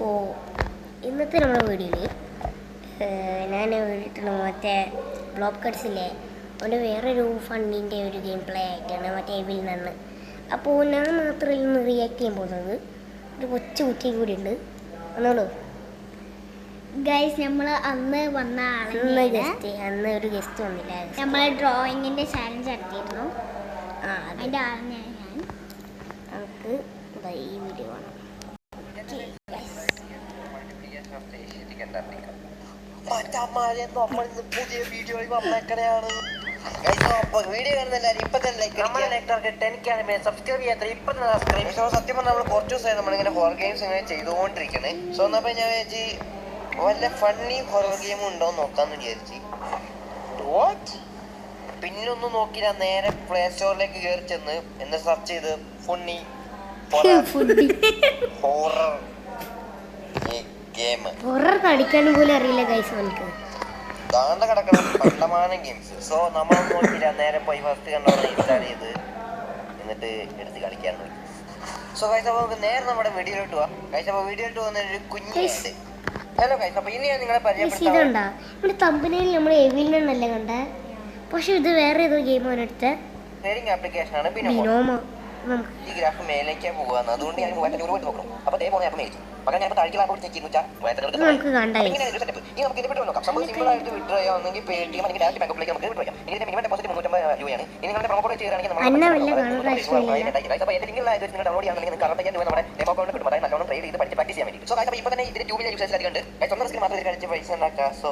അപ്പോൾ ഇന്നത്തെ നമ്മുടെ വീഡിയോയിൽ ഞാൻ വീട്ടിലുള്ള മറ്റേ ബ്ലോക്ക് കട്ട്സില്ലേ അതുകൊണ്ട് വേറൊരു ഫണ്ണിൻ്റെ ഒരു ഗെയിം പ്ലേ ആയിട്ടാണ് മറ്റേ എവിൽ നിന്ന്. അപ്പോൾ ഞാൻ മാത്രമല്ല ഇന്ന് റിയാക്ട് ചെയ്യാൻ പോകുന്നത്, ഒരു കൊച്ചു കുട്ടിയും കൂടി ഉണ്ട്. ഒന്നോളൂ ഗൈസ്, നമ്മൾ അന്ന് വന്ന അന്ന് ഒരു ഗസ്റ്റ് വന്നില്ല. നമ്മൾ ഡ്രോയിങ്ങിൻ്റെ ചാലഞ്ച് നടത്തിയിരുന്നു. അതിൻ്റെ ആളാണ് ഞാൻ. നമുക്ക് ഈ വീഡിയോ കാണാം. പുതിയ വീഡിയോ വന്നേക്കണെയാണ്. വീഡിയോ കാണുന്നല്ലാരും ഇപ്പൊ തന്നെ സബ്സ്ക്രൈബ് ചെയ്യാത്ത ഇപ്പൊ തന്നെ സബ്സ്ക്രൈബ്. സത്യം പറഞ്ഞാൽ നമ്മൾ കുറച്ച് ദിവസമായി നമ്മളിങ്ങനെ ഹൊറർ ഗെയിംസ് ഇങ്ങനെ ചെയ്തുകൊണ്ടിരിക്കണേ. സോ എന്നപ്പോ ഞാൻ വിചാരിച്ച് വല്ല ഫണ്ണി ഹൊറർ ഗെയിം ഉണ്ടോ നോക്കാന്ന് വിചാരിച്ച്. പിന്നൊന്നും നോക്കില്ല, നേരെ പ്ലേ സ്റ്റോറിലേക്ക് കയറി ചെന്ന് എന്ന് സെർച്ച് ചെയ്ത് ഫണ്ണി ഹൊറർ ഗെയിം. ഹൊറർ കളിക്കാൻ പോലും അറിയില്ല ഗൈസ് എനിക്ക്. താണ്ട കിടക്കണം പണ്ടമാനം ഗെയിംസ്. സോ നമ്മൾ നോക്കില്ല, നേരെ പോയി ഫസ്റ്റ് കണ്ടോടെ ഇൻസ്റ്റാൾ ചെയ്ത് എന്നിട്ട് എടുത്ത് കളിക്കാൻ നോക്കി. സോ ഗൈസ്, അപ്പോൾ നമുക്ക് നേരെ നമ്മുടെ വീഡിയോയിലോട്ട് പോവാം. ഗൈസ്, അപ്പോൾ വീഡിയോയിലോട്ട് പോകുന്ന ഒരു കുഞ്ഞുണ്ട്. ഹലോ ഗൈസ്, അപ്പോൾ ഇനി ഞാൻ നിങ്ങളെ പരിചയപ്പെടുത്താം. ഇവിടെ തമ്പനയിൽ നമ്മൾ എവിലിനല്ലേ കണ്ടേ, പക്ഷെ ഇത് വേറെ ഏതോ ഗെയിമാണ് എടുത്ത ആപ്ലിക്കേഷൻ ആണ് ബിനോമ. ഈ ഗ്രാഫ് മേലേക്കാ പോകാന്ന്, അതുകൊണ്ട് ഞാൻ നോക്കണം. അപ്പോൾ അതേ പോലെ മേലേക്ക് പകരം ഞാൻ താഴ്ച ചെക്ക് ചെയ്യുന്നു. നമുക്ക് സിമ്പിൾ ആയിട്ട് വിഡ്രോ ചെയ്യാമെങ്കിൽ പേടിഎം അല്ലെങ്കിൽ ഡയറക്റ്റ് ബാക്കപ്പിലേക്ക് നമുക്ക് വിഡ്രോ ചെയ്യാം. ഇതിന്റെ മിനിമം ഡെപ്പോസിറ്റ് 350 രൂപയാണ്. ഇനി നിങ്ങളുടെ പ്രൊമോ കോഡ് ചെയ്യുകയാണെങ്കിൽ അപ്പോൾ ഏത് ലിങ്കിലായത് നിങ്ങൾ ഡൗൺലോഡ് ചെയ്യാണെങ്കിൽ നിങ്ങൾക്ക് 65 രൂപ നമ്മുടെ ഡെമോ അക്കൗണ്ട് കിട്ടും. അതായത് നല്ലോണം ട്രേഡ് ചെയ്ത് പഠിച്ച് പ്രാക്ടീസ് ചെയ്യാൻ വേണ്ടി. സോ അപ്പോൾ ഇപ്പോൾ തന്നെ ഇതിന്റെ 2 മില്യൺ യൂസേഴ്സ് അധികം ഉണ്ട്. സ്വന്തം സ്കിൽ മാത്രം കളിച്ച് പൈസ ഉണ്ടാക്കാം. സോ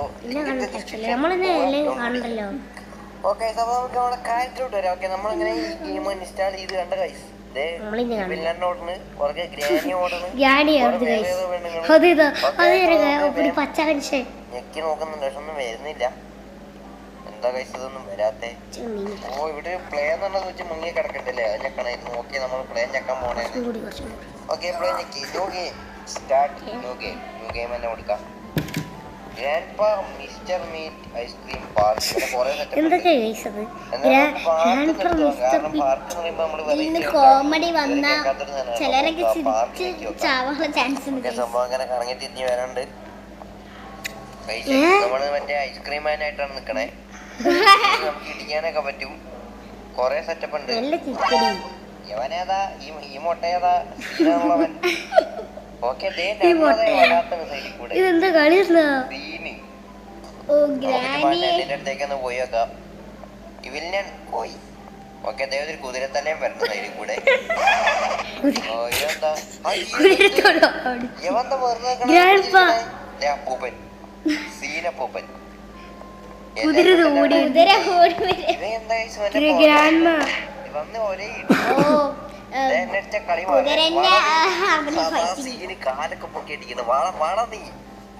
ഓക്കെ, അപ്പോൾ നമുക്ക് നമ്മുടെ കാര്യത്തിലോട്ട് വരാം. ഓക്കെ, നമ്മളിങ്ങനെ ഈ ഗെയിം ഇൻസ്റ്റാൾ ചെയ്ത് കണ്ട ഗൈസ്, ഞെക്കി നോക്കുന്നുണ്ട്, പക്ഷെ ഒന്നും വരുന്നില്ല. എന്താ കഴിച്ച് ഇതൊന്നും വരാത്തെ? ഓ, ഇവിടെ പ്ലേ എന്നുള്ളത് വെച്ച് മുങ്ങി കിടക്കണ്ടല്ലേ, അത് ഞെക്കണായിരുന്നു. ഓക്കെ, നമ്മൾ പ്ലേ ഞെക്കാൻ പോണേ. ഓക്കെ, പ്ലേ ഞെക്കി. New game start. New game തന്നെ കൊടുക്കാം. Grandpa mister meet ice cream park. Comedy വന്ന ചിലരൊക്കെ ചാവാനുള്ള ചാൻസ് ഉണ്ട്. സംഭവം അങ്ങനെ കറങ്ങി തിരിഞ്ഞ് വരാണ്ട്. നമ്മള് മറ്റേ ഐസ്ക്രീം മാനായിട്ടാണ് നിക്കണേ. നമുക്ക് ഇടിക്കാനൊക്കെ പറ്റും. കൊറേ സെറ്റപ്പ് ഉണ്ട്. യവനേതാ ഈ മുട്ട ഏതാ? ഓക്കെ, ഇതെന്താ കളി? അടുത്തേക്കൊന്ന് പോയി നോക്കാം. ഇവലിനെ പോയി. ഓക്കെ, ഒരു കുതിരത്തലയും വരണം സൈഡിൽ കൂടെ. അപ്പൂപ്പൻ, സീനപ്പൂപ്പൻ. വന്ന് ഒരേ കളി കാലൊക്കെ പൊക്കി അടിക്കുന്നു.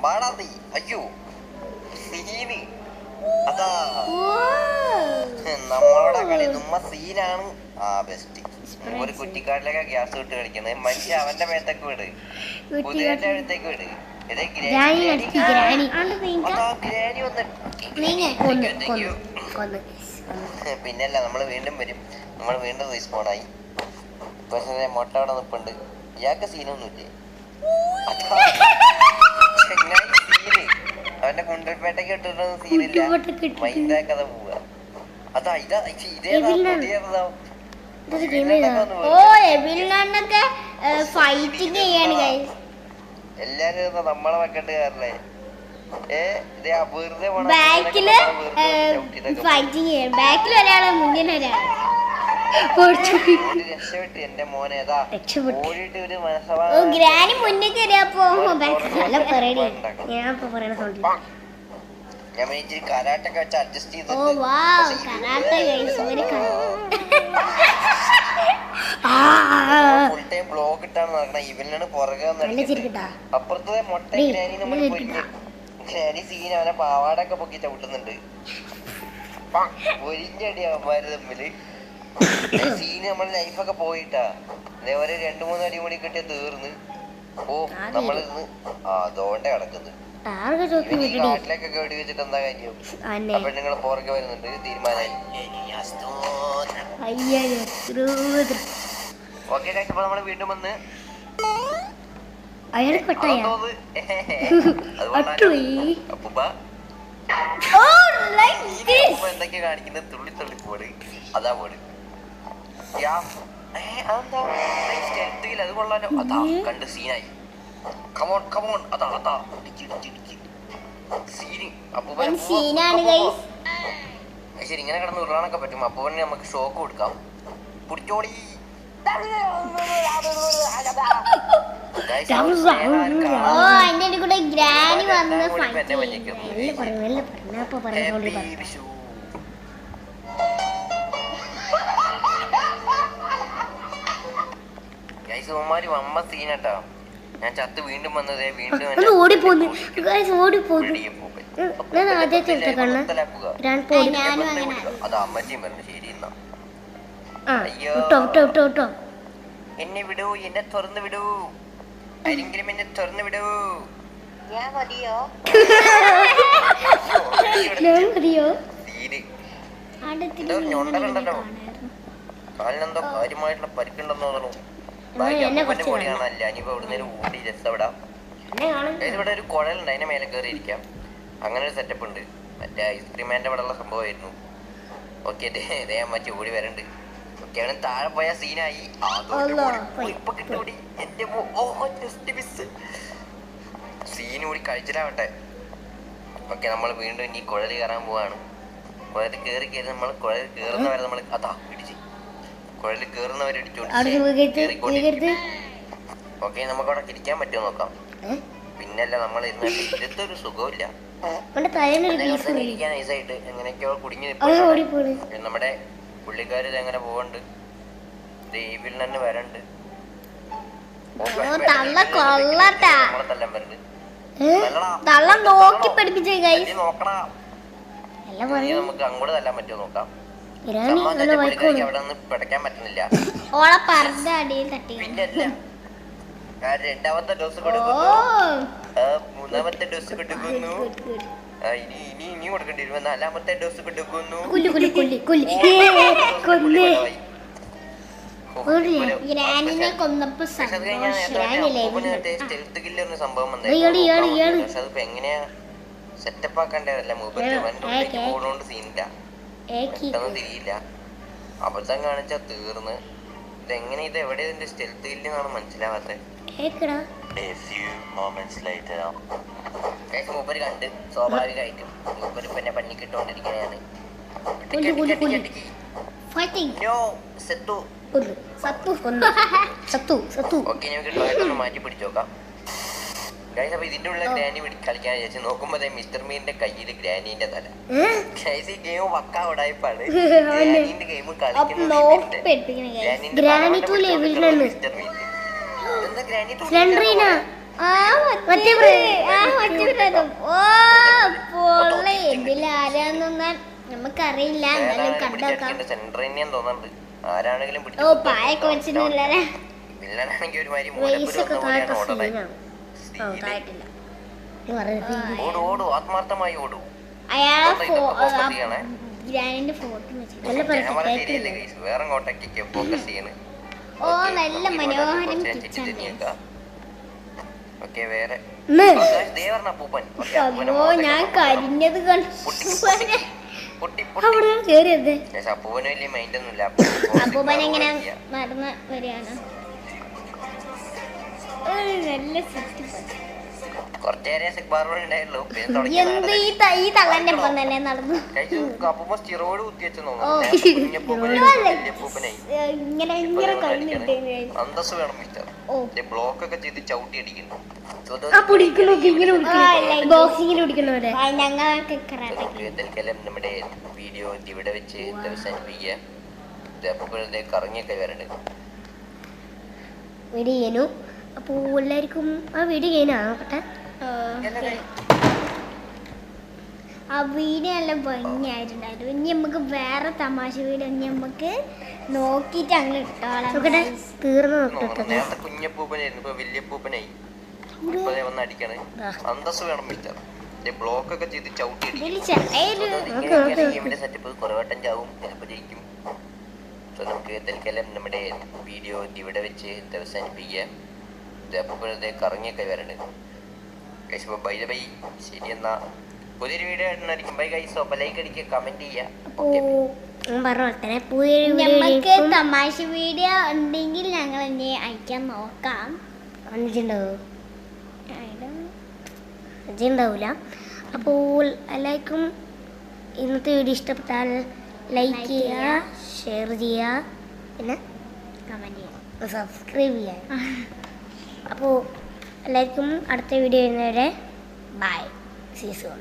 വാടാ നീ. അയ്യോ സീന്, അതാ നമ്മളോടെ കളി. നമ്മ സീനാണ്. ബെസ്റ്റ്. ഒരു കുറ്റിക്കാട്ടിലൊക്കെ ഗ്യാസ് വിട്ട് കളിക്കുന്നത്. മനുഷ്യ അവന്റെ മേത്തൊക്കെ വിട്, കുതിരന്റെ അടുത്തേക്ക് വിട്. ഗ്രാനി പിന്നല്ല, നമ്മള് വീണ്ടും വരും. നമ്മൾ വീണ്ടും റീസ്പോണായി. പക്ഷേ മുട്ട അവിടെ നിൽപ്പുണ്ട്. ഇയാൾക്ക് സീനൊന്നുമില്ലേ? സീന് അവന്റെ കുണ്ടൽപേട്ടയ്ക്ക് ഇട്ടിട്ട് സീനില്ല. മൈൻഡാക്കാതെ പോവുക. അതാ എല്ലാരും നമ്മളെ വെക്കട്ട് കാരണേ. രക്ഷപ്പെട്ട് എന്റെ മോനേതാ ഓടിയിട്ട് ഒരു ഗ്രാനി മുന്നിൽ കയറിയപ്പോ ഞാൻ ഇച്ചിരി കരാട്ടൊക്കെ വെച്ച് അഡ്ജസ്റ്റ് ചെയ്ത് ഫുൾ ടൈം ബ്ലോക്ക് ഇട്ടാണ് നടക്കണേ. ഇവനാണ് പുറകെ അപ്പുറത്തെ മൊട്ട ഗ്രാനി നമ്മൾ ഗ്രാനി സീൻ അവനെ പാവാടൊക്കെ പൊക്കി ചവിട്ടുന്നുണ്ട്. ഒരിഞ്ഞടി അവന്മാര് തമ്മില് സീന് നമ്മളെ ലൈഫൊക്കെ പോയിട്ടാ. അതേപോലെ 2-3 അടി കൂടി കിട്ടിയ തീർന്ന്. ഓ, നമ്മളിന്ന് അതുകൊണ്ടേ കിടക്കുന്നത്. കാട്ടിലേക്കൊക്കെ വെടി വെച്ചിട്ട് എന്താ കാര്യം? പെണ്ണുങ്ങൾ പുറകെ വരുന്നുണ്ട്. തീരുമാനമായി. ഓക്കെ, നമ്മള് വീണ്ടും വന്ന് അയാൾക്ക് പെട്ടായ അതെന്തോ അത് അപ്പൂപ്പ എന്തൊക്കെയാ കാണിക്കുന്നത്? തുള്ളി തുള്ളി പോട്. അതാ പോട്. അതെന്താ അത് കൊള്ളാലോ. അതാ കണ്ട് സീനായി. Come on come on. അതാ അതാ സീന്. അപ്പൂപ്പൻ ശരി ഇങ്ങനെ കിടന്ന് ഉരുളാനൊക്കെ പറ്റും. അപ്പൂപ്പന് നമുക്ക് ഷോക്ക് കൊടുക്കാം. പിടിച്ചോടി. അമ്മ സീനട്ടാ. ഞാൻ ചത്ത് വീണ്ടും വന്നതേ വീണ്ടും അത് അമ്മച്ചിയും പറഞ്ഞു. ശരി എന്നാ എന്നെ വിടൂ, എന്നെ തുറന്നു വിടൂ, ആരെങ്കിലും എന്നെ തുറന്നു വിടൂ. ഞാൻ മതിയോ? ഞൊണ്ടലുണ്ടല്ലോ, കാലിനെന്തോ കാര്യമായിട്ടുള്ള പരിക്കുണ്ടെന്ന് തോന്നുന്നു. അപ്പൂപ്പന്റെ പൊടി കാണാനില്ല. ഇനിയിപ്പോ ഇവിടുന്ന് ഓടി രസപ്പെടാം. ഇവിടെ ഒരു കുഴലുണ്ട്, അതിന്റെ മേലെ കയറി ഇരിക്കാം. അങ്ങനെ ഒരു സെറ്റപ്പ് ഉണ്ട്. മറ്റേ ഐസ്ക്രീമാൻ്റെ ഇവിടെ ഉള്ള സംഭവമായിരുന്നു. ഓക്കെ ദേ അമ്മച്ചി ഓടി വരണ്ട്. ഓക്കെ അവന് താഴെ പോയ സീനായി. ഇപ്പൊ കിട്ടൂടി എന്റെ സീൻ കൂടി കഴിച്ചിട്ടാവട്ടെ. ഓക്കെ നമ്മൾ വീണ്ടും ഇനി കുഴൽ കയറാൻ പോവാണ്. കുഴൽ കയറി കയറി നമ്മൾ കുഴൽ കയറുന്നവരെ നമ്മൾ അതാ ഇടിച്ച് കുഴൽ കയറുന്നവരെ ഇടിച്ചോണ്ട്. ഓക്കെ നമുക്ക് അവിടെ ഇരിക്കാൻ പറ്റുമോ നോക്കാം. പിന്നല്ല നമ്മൾ ഇരുന്നിട്ട് ഇരുത്തൊരു സുഖമില്ല. ഇരിക്കാൻ നൈസായിട്ട് എങ്ങനെയൊക്കെയോ കുടുങ്ങി നിൽപ്പുണ്ട്. നമ്മുടെ പുള്ളിക്കാർ ഇതെങ്ങനെ പോകണ്ട്. ദേവിൽ തന്നെ വരണ്ട്. നമുക്ക് അങ്ങോട്ട് തല്ലാൻ പറ്റുമോ നോക്കാം. അവിടെ നിന്ന് പിടയ്ക്കാൻ പറ്റുന്നില്ല. പിന്നല്ല രണ്ടാമത്തെ ഡോസ് കൊടുക്കുന്നു, മൂന്നാമത്തെ ഡോസ് കൊടുക്കുന്നു, ഇനി കൊടുക്കേണ്ടി വരും. നാലാമത്തെ ഡോസ് കൊടുക്കുന്നു. അതിപ്പോ എങ്ങനെയാ സെറ്റപ്പ് ആക്കണ്ടല്ല. മൂപ്പറിനോണ്ട് സീനില്ല, പെട്ടെന്ന് തിരിയില്ല. അബദ്ധം കാണിച്ചാ തീർന്ന്. ഇതെങ്ങനെ ഇത് എവിടെ ഇതിന്റെ സ്റ്റെൽത്ത് ഇല്ലെന്നാണ് മനസ്സിലാവാത്തത്. മൂപ്പര് കണ്ട് സ്വാഭാവികമായിട്ടും മൂപ്പര് പിന്നെ പണിക്കിട്ടോണ്ടിരിക്കുകയാണ്. മാറ്റി പിടിച്ചോക്കാം. അപ്പൊ ഇതിന്റെ ഉള്ള ഗ്രാനി കളിക്കാൻ വിചാരിച്ചു നോക്കുമ്പോ മിസ്റ്റർ മീനിന്റെ കയ്യില് ഗ്രാനീന്റെ തല. ഈ ഗെയിം പക്കാ ഉടായിപ്പാണ്. ഗ്രാനീന്റെ ഗെയിം കളിക്കുന്നത് മിസ്റ്റർ മീൻ. എന്താ ഗ്രാനി നമുക്കറിയില്ല. തോന്നുന്നുണ്ട്. ആരാണെങ്കിലും വില്ലനാണെങ്കിൽ ഒരുമാതിരി ഓടൂ, ആത്മാർത്ഥമായി ഓടൂ. വേറെ കോട്ടയ്ക്ക് ഫോക്കസ് ചെയ്യണേ. നല്ല മനോഹരം. ഓക്കെ വേറെ അപ്പൂപ്പൻ. ഞാൻ കരിഞ്ഞത് അപ്പൂപ്പന് വലിയ മൈൻഡ് ഒന്നുമില്ല. അപ്പൂപ്പൻ എങ്ങനെ നടന്ന് വരികയാണ്. കുറച്ചേരെ ഉണ്ടായുള്ളൂ. അപ്പൂപ്പ സ്റ്റിറോയിഡ് കുത്തിവെച്ചു അന്തസ് വേണം മിസ്റ്റർ. ബ്ലോക്ക് ഒക്കെ ചെയ്ത് ചവിട്ടി അടിക്കുന്നു. നമ്മുടെ വീഡിയോ ഇവിടെ വെച്ച് അവസാനിപ്പിക്കുക. കറങ്ങിയൊക്കെ വരണ്ട് വീഡിയോ. അപ്പോൾ എല്ലാവർക്കും ആ വീഡിയോ കഴിഞ്ഞാട്ടെ. ആ വീഡിയോ നല്ല ഭംഗിയായിട്ടുണ്ടായിരുന്നു. ഇനി നമുക്ക് വേറെ തമാശ വീഡിയോ നമുക്ക് നോക്കിയിട്ട് അങ്ങനെ ഇട്ടോളാം. കുഞ്ഞപ്പൂപ്പനായിരുന്നു, ഇപ്പൊ വലിയപ്പൂപ്പനായി. വന്ന് അടിക്കണേ. അന്തസ് വേണം മിസ്റ്റർ. ബ്ലോക്ക് ഒക്കെ ചെയ്ത് ചവിട്ടി അടിക്കും. സെറ്റപ്പ് കുറവട്ടം ചാവും, ചിലപ്പോൾ ജയിക്കും. സോ നമുക്ക് തൽക്കാലം നമ്മുടെ വീഡിയോ ഇവിടെ വെച്ച് അവസാനിപ്പിക്കുക. അപ്പോൾ കറങ്ങിയൊക്കെ വരണ്ട് ഗൈസ്. അപ്പോൾ ബൈ ബൈ, ശരി എന്നാ പുതിയൊരു വീഡിയോ ആയിട്ടായിരിക്കും. Bye guys. അപ്പോൾ ലൈക്ക് അടിക്കുക, കമന്റ് ചെയ്യുക. ഓക്കെ, നമുക്ക് തമാശ വീഡിയോ ഉണ്ടെങ്കിൽ ഞങ്ങൾ എന്നെ അയക്കാൻ നോക്കാം. ഉണ്ടാവില്ല. അപ്പോൾ എല്ലാവർക്കും ഇന്നത്തെ വീഡിയോ ഇഷ്ടപ്പെട്ടാൽ ലൈക്ക് ചെയ്യുക, ഷെയർ ചെയ്യുക, പിന്നെ കമന്റ് ചെയ്യാം, സബ്സ്ക്രൈബ് ചെയ്യാം. അപ്പോൾ എല്ലാവർക്കും അടുത്ത വീഡിയോ വരുന്നവരെ ബൈ, സീ യു സൂൺ.